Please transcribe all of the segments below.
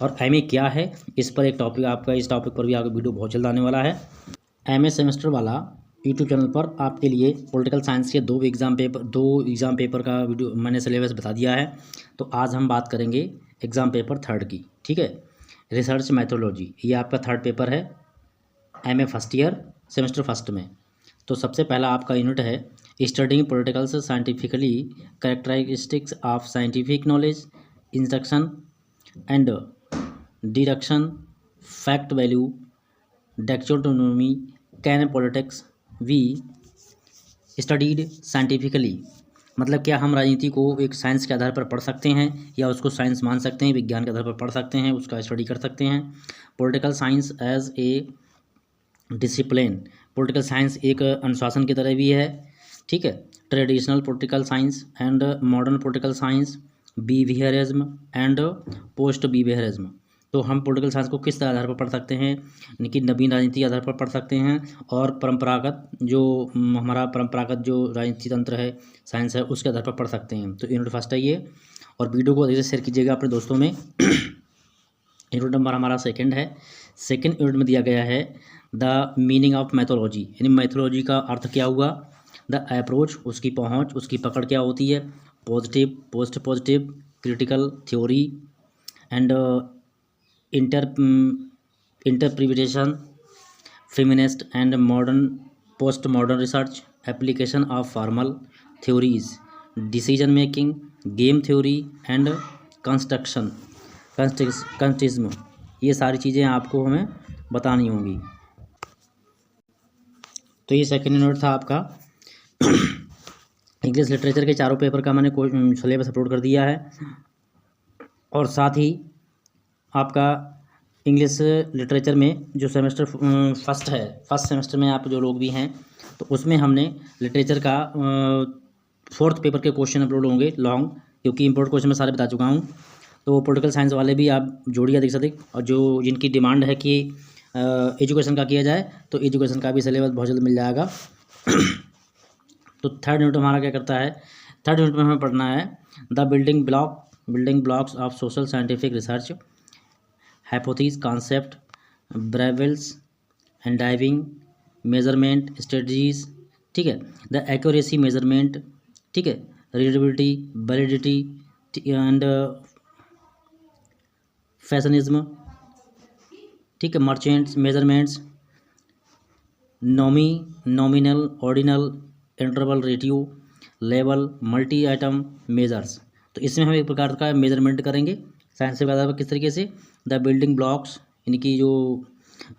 और एमए क्या है, इस पर एक टॉपिक आपका, इस टॉपिक पर भी आगे वीडियो बहुत जल्द आने वाला है। एमए सेमेस्टर वाला यूट्यूब चैनल पर आपके लिए पॉलिटिकल साइंस के दो एग्ज़ाम पेपर का वीडियो मैंने सिलेबस बता दिया है। तो आज हम बात करेंगे एग्ज़ाम पेपर थर्ड की, ठीक है। रिसर्च मैथोलॉजी, ये आपका थर्ड पेपर है MA first year semester first में। तो सबसे पहला आपका यूनिट है studying politicals scientifically, characteristics of scientific knowledge, instruction and deduction, fact value, dichotomy, can politics we studied scientifically. मतलब क्या हम राजनीति को एक साइंस के आधार पर पढ़ सकते हैं या उसको साइंस मान सकते हैं, विज्ञान के आधार पर पढ़ सकते हैं, उसका स्टडी कर सकते हैं। Political science as a discipline, political science एक अनुशासन की तरह भी है, ठीक है। Traditional political science and modern political science, behaviourism and post behaviourism. तो हम पॉलिटिकल साइंस को किस आधार पर पढ़ सकते हैं, यानी कि नवीन राजनीति के आधार पर पढ़ सकते हैं, और परंपरागत जो हमारा परंपरागत जो राजनीति तंत्र है, साइंस है, उसके आधार पर पढ़ सकते हैं। तो यूनिट फर्स्ट है ये, और वीडियो को अधिक से शेयर कीजिएगा अपने दोस्तों में। यूनिट नंबर हमारा सेकंड है। सेकंड यूनिट में दिया गया है द मीनिंग ऑफ मैथोलॉजी, यानी मैथोलॉजी का अर्थ क्या हुआ, द अप्रोच, उसकी पहुंच, उसकी पकड़ क्या होती है, positive, post positive, critical theory and interpretation, feminist and modern post modern research, application of formal theories, decision making, game theory and construction constructivism. ये सारी चीज़ें आपको हमें बतानी होंगी। तो ये सेकेंड यूनिट था आपका। इंग्लिश लिटरेचर के चारों पेपर का मैंने सिलेबस अपलोड कर दिया है, और साथ ही आपका इंग्लिश लिटरेचर में जो सेमेस्टर फर्स्ट है, फर्स्ट सेमेस्टर में आप जो लोग भी हैं, तो उसमें हमने लिटरेचर का फोर्थ पेपर के क्वेश्चन अपलोड होंगे लॉन्ग, क्योंकि इंपोर्टेंट क्वेश्चन मैं सारे बता चुका हूँ। तो पॉलिटिकल साइंस वाले भी आप जोड़िए अधिक से अधिक, और जो जिनकी डिमांड है कि एजुकेशन का किया जाए, तो एजुकेशन का भी सिलेबस बहुत जल्द मिल जाएगा। तो थर्ड यूनिट हमारा क्या करता है, थर्ड यूनिट में हमें पढ़ना है the building blocks of social scientific research, hypothesis, concept, variables and diving, measurement strategies, ठीक है, द एक्यूरेसी मेजरमेंट, ठीक है, रीडेबिलिटी, वैलिडिटी एंड फैशनिज्म, ठीक है, merchants measurements, nominal, ordinal, interval, ratio, level, multi item measures. तो इसमें हम एक प्रकार का मेजरमेंट करेंगे साइंस के आधार पर, किस तरीके से, द बिल्डिंग ब्लॉक्स, यानी कि जो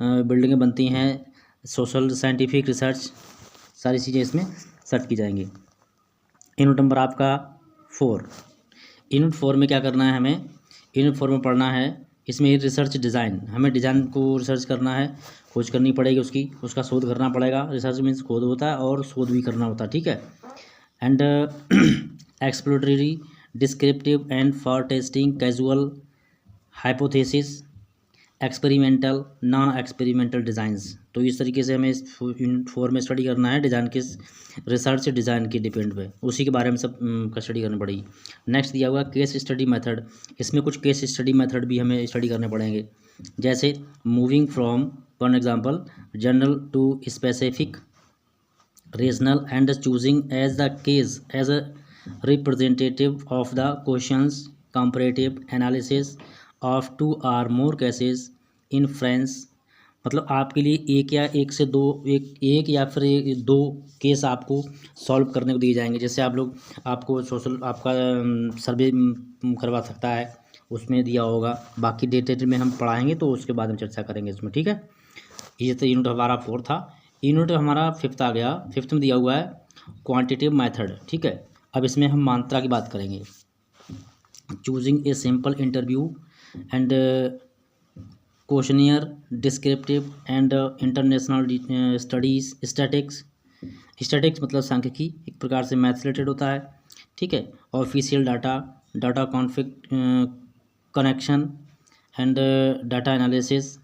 बिल्डिंगें बनती हैं, सोशल साइंटिफिक रिसर्च, सारी चीज़ें इसमें सर्च की जाएंगी। यूनिट नंबर आपका 4। यूनिट 4 में क्या करना है हमें, यूनिट 4 में पढ़ना है, इसमें रिसर्च डिज़ाइन, हमें डिज़ाइन को रिसर्च करना है, खोज करनी पड़ेगी उसका शोध करना पड़ेगा। रिसर्च मीन्स खोज होता है और शोध भी करना होता है, ठीक है। And exploratory, descriptive and for testing, casual, hypothesis, experimental, non experimental designs. तो इस तरीके से हमें इस यूनिट 4 में स्टडी करना है डिज़ाइन किस, रिसर्च डिज़ाइन के डिपेंड पे, उसी के बारे में सब का स्टडी करनी पड़ेगी। नेक्स्ट दिया हुआ केस स्टडी मेथड, इसमें कुछ केस स्टडी मेथड भी हमें स्टडी करने पड़ेंगे, जैसे moving from, for example, general to specific, regional and choosing as the case as a representative of the questions, comparative analysis of 2 or more cases in French. मतलब आपके लिए एक या फिर दो केस आपको सॉल्व करने को दिए जाएंगे। जैसे आपको सोशल आपका सर्वे करवा सकता है, उसमें दिया होगा, बाकी डेट में हम पढ़ाएंगे तो उसके बाद हम चर्चा करेंगे इसमें, ठीक है। ये तो यूनिट हमारा 4 था। यूनिट हमारा 5th आ गया। 5th में दिया हुआ है क्वांटिटेटिव मेथड, ठीक है। अब इसमें हम मात्रा की बात करेंगे, choosing a simple interview and questionnaire, descriptive and international studies, statics मतलब सांख्यिकी, एक प्रकार से मैथ्स रिलेटेड होता है, ठीक है। Official data conflict connection and data analysis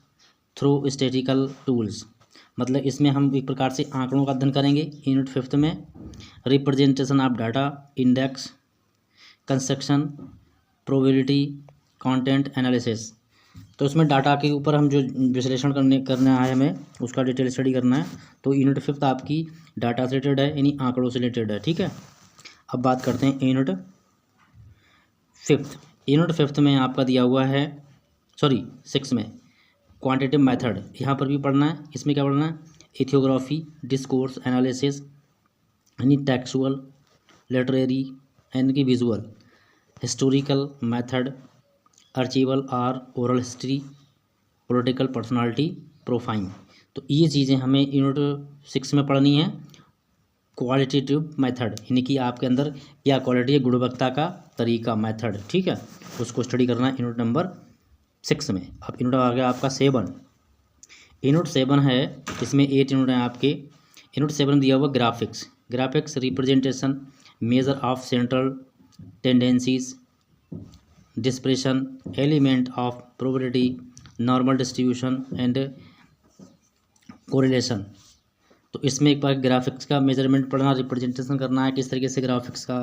through statistical tools, मतलब इसमें हम एक प्रकार से आंकड़ों का अध्ययन करेंगे। यूनिट 5th में representation of data, index, construction, probability, content analysis, तो इसमें डाटा के ऊपर हम जो विश्लेषण करना है हमें, उसका डिटेल स्टडी करना है। तो यूनिट 5 आपकी डाटा से रिलेटेड है, यानी आंकड़ों से रिलेटेड है, ठीक है। अब बात करते हैं यूनिट 5। यूनिट 5 में आपका दिया हुआ है, 6 में क्वांटिटेटिव मेथड, यहाँ पर भी पढ़ना है। इसमें क्या पढ़ना है? इथियोग्राफी, डिस्कोर्स एनालिसिस, यानी टेक्सुअल, लिटरेरी, यानी कि विजुअल, हिस्टोरिकल मेथड, अर्चिवल और oral history, political personality profile. तो ये चीज़ें हमें यूनिट 6 में पढ़नी है। क्वालिटेटिव मेथड, यानी कि आपके अंदर क्या क्वालिटी है, गुणवत्ता का तरीका, मेथड, ठीक है, उसको स्टडी करना है यूनिट नंबर 6 में। अब यूनिट आ गया आपका 7। यूनिट 7 है, इसमें 8 यूनिट हैं आपके। यूनिट 7 दिया हुआ graphics, graphics representation, measure of central tendencies, dispersion, element of probability, normal distribution and correlation. तो इसमें एक बार ग्राफिक्स का मेजरमेंट पढ़ना, रिप्रेजेंटेशन करना है, किस तरीके से ग्राफिक्स का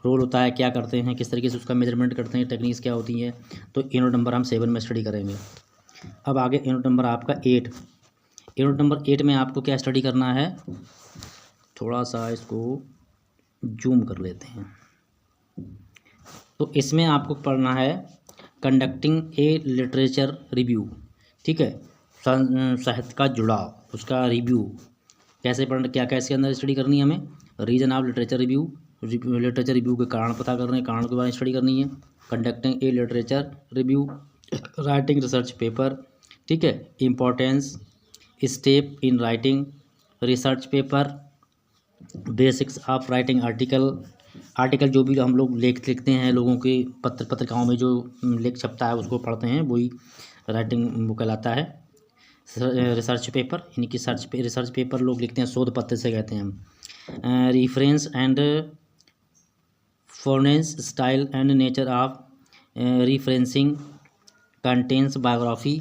रोल होता है, क्या करते हैं, किस तरीके से उसका मेजरमेंट करते हैं, टेक्निक्स क्या होती हैं। तो यूनिट नंबर हम 7 में स्टडी करेंगे। अब आगे यूनिट नंबर आपका 8। यूनिट नंबर 8 में आपको क्या स्टडी करना है, थोड़ा सा इसको जूम कर लेते हैं। तो इसमें आपको पढ़ना है कंडक्टिंग ए लिटरेचर रिव्यू, ठीक है, साहित्य का जुड़ाव, उसका रिव्यू कैसे पढ़ना, क्या क्या इसके अंदर स्टडी करनी है हमें। Reason of literature review, literature review के कारण पता करने हैं, कारण के बारे में स्टडी करनी है। Conducting a literature review, writing research paper, ठीक है, importance, step in writing research paper, basics of writing article जो भी हम लोग लेख लिखते हैं, लोगों के पत्रिकाओं में जो लेख छपता है उसको पढ़ते हैं, वही राइटिंग वो कहलाता है। रिसर्च पेपर, यानी कि रिसर्च पेपर लोग लिखते हैं, शोध पत्र से कहते हैं हम। Reference and phonence, style and nature of referencing, contents biography,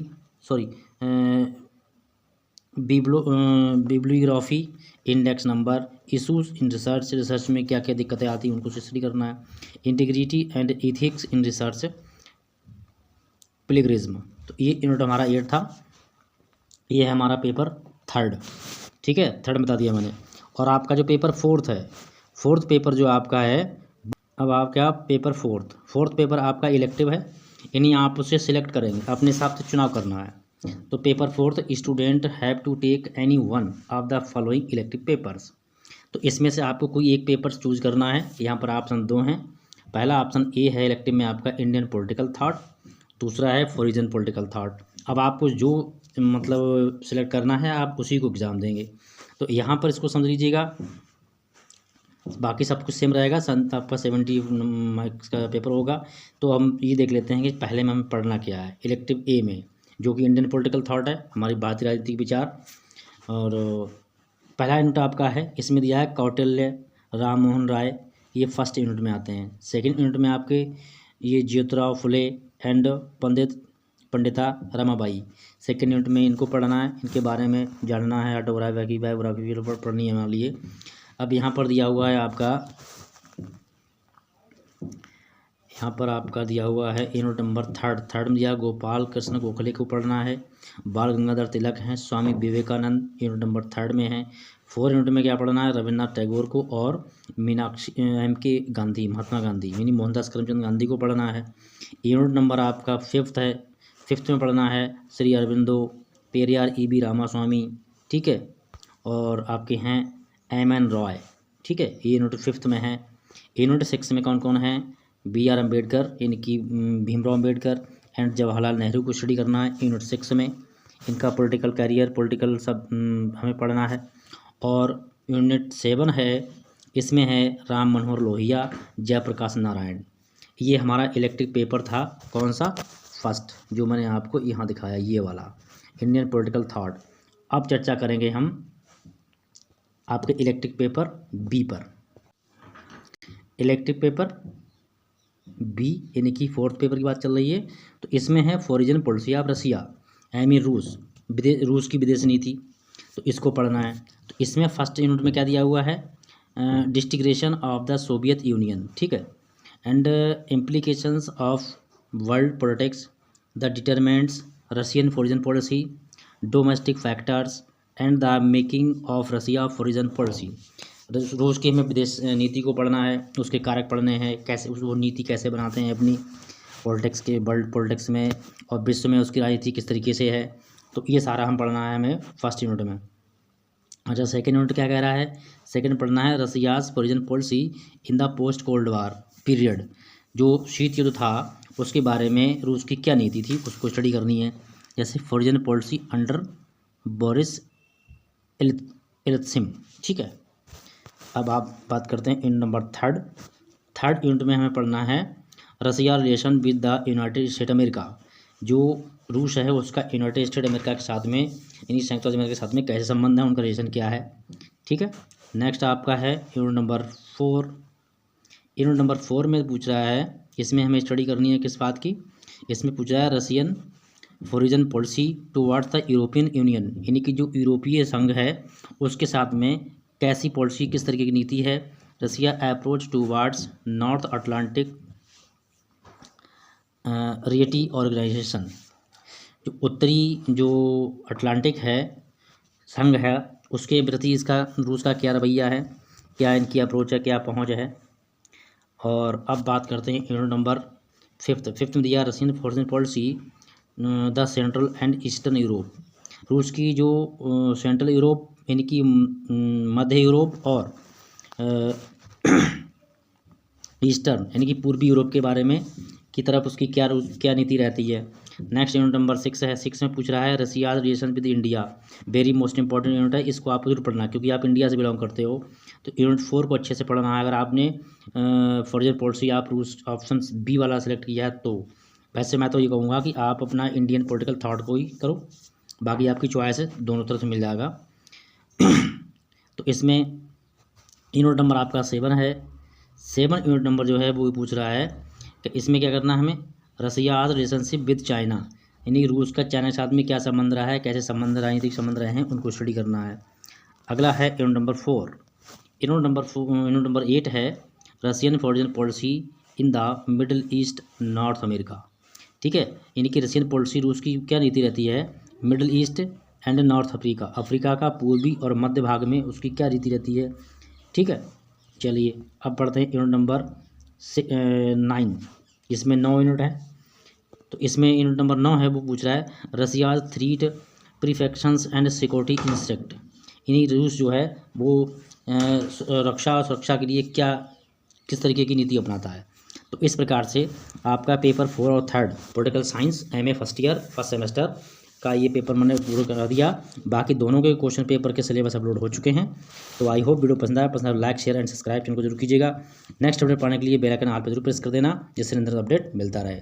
bibliography, index number, issues in research में क्या क्या दिक्कतें आती हैं उनको स्टडी करना है। Integrity and ethics in research, plagiarism. तो ये यूनिट हमारा 8 था। ये है हमारा पेपर 3, ठीक है, 3 बता दिया मैंने। और आपका जो पेपर 4 है, 4th पेपर जो आपका है, अब आपका पेपर 4th पेपर आपका इलेक्टिव है, यानी आप उसे सिलेक्ट करेंगे, अपने हिसाब से चुनाव करना है। तो paper 4th student have to take any one of the following elective papers. तो इसमें से आपको कोई एक पेपर चूज करना है। यहाँ पर ऑप्शन 2 हैं। पहला ऑप्शन ए है इलेक्टिव में आपका इंडियन पॉलिटिकल थॉट, दूसरा है फॉरेन पॉलिटिकल थॉट। अब आपको जो मतलब सिलेक्ट करना है आप उसी को एग्ज़ाम देंगे। तो यहाँ पर इसको समझ लीजिएगा, बाकी सब कुछ सेम रहेगा। आपका 70 मार्क्स का पेपर होगा। तो हम ये देख लेते हैं कि पहले में हमें पढ़ना क्या है इलेक्टिव ए में, जो कि इंडियन पॉलिटिकल थॉट है, हमारी भारतीय राजनीतिक विचार। और पहला यूनिट आपका है, इसमें दिया है कौटिल्य, राम मोहन राय, ये फर्स्ट यूनिट में आते हैं। सेकंड यूनिट में आपके ये Jyotirao Phule and Pandita Ramabai, second unit में इनको पढ़ना है, इनके बारे में जानना है, ऑटोग्राफी बायोग्राफी पढ़नी है हमारे लिए। अब यहाँ पर दिया हुआ है आपका, यहाँ पर आपका दिया हुआ है यूनिट नंबर 3 में दिया गोपाल कृष्ण गोखले को पढ़ना है, बाल गंगाधर तिलक हैं, स्वामी विवेकानंद यूनिट नंबर 3 में है। 4 यूनिट में क्या पढ़ना है, रविन्द्रनाथ टैगोर को और मीनाक्षी M.K. गांधी, महात्मा गांधी यानी मोहनदास करमचंद गांधी को पढ़ना है। यूनिट नंबर आपका 5th है, 5th में पढ़ना है श्री अरविंदो, पेरियार E.B. रामास्वामी, ठीक है, और आपके हैं M.N. रॉय, ठीक है, ये यूनिट 5th में है। यूनिट 6 में कौन कौन है, B.R. अम्बेडकर यानी कि भीमराव अम्बेडकर एंड जवाहरलाल नेहरू को स्टडी करना है यूनिट 6 में। इनका पॉलिटिकल कैरियर, पॉलिटिकल सब हमें पढ़ना है। और यूनिट 7 है, इसमें है राम मनोहर लोहिया, जयप्रकाश नारायण। ये हमारा इलेक्टिव पेपर था, कौन सा, फर्स्ट, जो मैंने आपको यहाँ दिखाया, ये वाला इंडियन पॉलिटिकल थॉट। अब चर्चा करेंगे हम आपके इलेक्टिव पेपर बी पर। इलेक्टिव पेपर बी यानी कि 4th पेपर की बात चल रही है। तो इसमें है फॉरेन पॉलिसी ऑफ रसिया, रूस की विदेश नीति, तो इसको पढ़ना है। तो इसमें फर्स्ट यूनिट में क्या दिया हुआ है, disintegration of the Soviet Union, ठीक है, and implications of world politics, the determinants Russian foreign policy, domestic factors and the making of Russia foreign policy. रूस की हमें विदेश नीति को पढ़ना है, उसके कारक पढ़ने हैं, कैसे वो नीति कैसे बनाते हैं अपनी पॉलिटिक्स के, वर्ल्ड पॉलिटिक्स में और विश्व में उसकी राजनीति किस तरीके से है। तो ये सारा हम पढ़ना है हमें फर्स्ट यूनिट में। अच्छा, सेकेंड यूनिट क्या कह रहा है? सेकेंड पढ़ना है Russia's foreign policy in the post cold war period. जो शीत युद्ध था उसके बारे में रूस की क्या नीति थी उसको स्टडी करनी है। जैसे फॉरेन पॉलिसी अंडर बोरिस एलित्सिन, ठीक है। अब आप बात करते हैं यूनिट नंबर थर्ड यूनिट में हमें पढ़ना है Russia relation with the United State America. जो रूस है उसका यूनाइटेड स्टेट अमेरिका के साथ में, यानी संयुक्त राज्य अमेरिका के साथ में कैसे संबंध है, उनका रिलेशन क्या है, ठीक है। नेक्स्ट आपका है यूनिट नंबर 4। यूनिट नंबर 4 में पूछ रहा है, इसमें हमें स्टडी करनी है किस बात की? इसमें पूछ रहा है Russian foreign policy towards the European union, यानी कि जो यूरोपीय संघ है उसके साथ में कैसी पॉलिसी, किस तरीके की नीति है। Russia approach towards North Atlantic Treaty Organization, जो उत्तरी जो अटलांटिक है संघ है उसके प्रति इसका रूस का क्या रवैया है, क्या इनकी अप्रोच है, क्या पहुंच है। और अब बात करते हैं यूनिट नंबर 5 में दिया Russian foreign policy the central and eastern Europe. रूस की जो सेंट्रल यूरोप यानी कि मध्य यूरोप और ईस्टर्न यानी कि पूर्वी यूरोप के बारे में की तरफ उसकी क्या नीति रहती है। नेक्स्ट यूनिट नंबर 6 है। 6 में पूछ रहा है Russia relation with India, very most important unit है, इसको आपको जरूर पढ़ना क्योंकि आप इंडिया से बिलोंग करते हो। तो यूनिट 4 को अच्छे से पढ़ना है। अगर आपने फॉरेन पॉलिसी आप रूस ऑप्शन बी वाला सेलेक्ट किया है तो वैसे मैं तो ये कहूँगा कि आप अपना इंडियन पॉलिटिकल थॉट को ही करो, बाकी आपकी चॉइस है, दोनों तरफ से मिल जाएगा। तो इसमें यूनिट नंबर आपका 7 है। 7 यूनिट नंबर जो है वो पूछ रहा है कि इसमें क्या करना है हमें, रसिया रिलेशनशिप विद चाइना, यानी रूस का चाइना के साथ में क्या संबंध रहा है, कैसे संबंध राजनीतिक संबंध रहे हैं, उनको स्टडी करना है। अगला है यूनिट नंबर 4। यूनिट नंबर 8 है Russian foreign policy in the middle east north America, ठीक है। यानी कि रशियन पॉलिसी रूस की क्या नीति रहती है middle east and north Africa, Africa का पूर्वी और मध्य भाग में उसकी क्या नीति रहती है, ठीक है। चलिए अब पढ़ते हैं यूनिट नंबर 9। इसमें 9 यूनिट है। तो इसमें यूनिट नंबर 9 है वो पूछ रहा है रसिया थ्रीट प्रीफेक्शंस एंड सिक्योरिटी इंस्ट्रक्ट, यानी रूस जो है वो रक्षा और सुरक्षा के लिए किस तरीके की नीति अपनाता है। तो इस प्रकार से आपका पेपर 4 और 3 political science MA first year first semester का ये पेपर मैंने पूरा करा दिया। बाकी दोनों के क्वेश्चन पेपर के सिलेबस अपलोड हो चुके हैं। तो आई होप वीडियो पसंद आया, like share and subscribe channel को जरूर कीजिएगा। नेक्स्ट अपडेट पाने के लिए बेल आइकन ऑल पे जरूर प्रेस कर देना, जिससे निरंतर अपडेट मिलता रहे।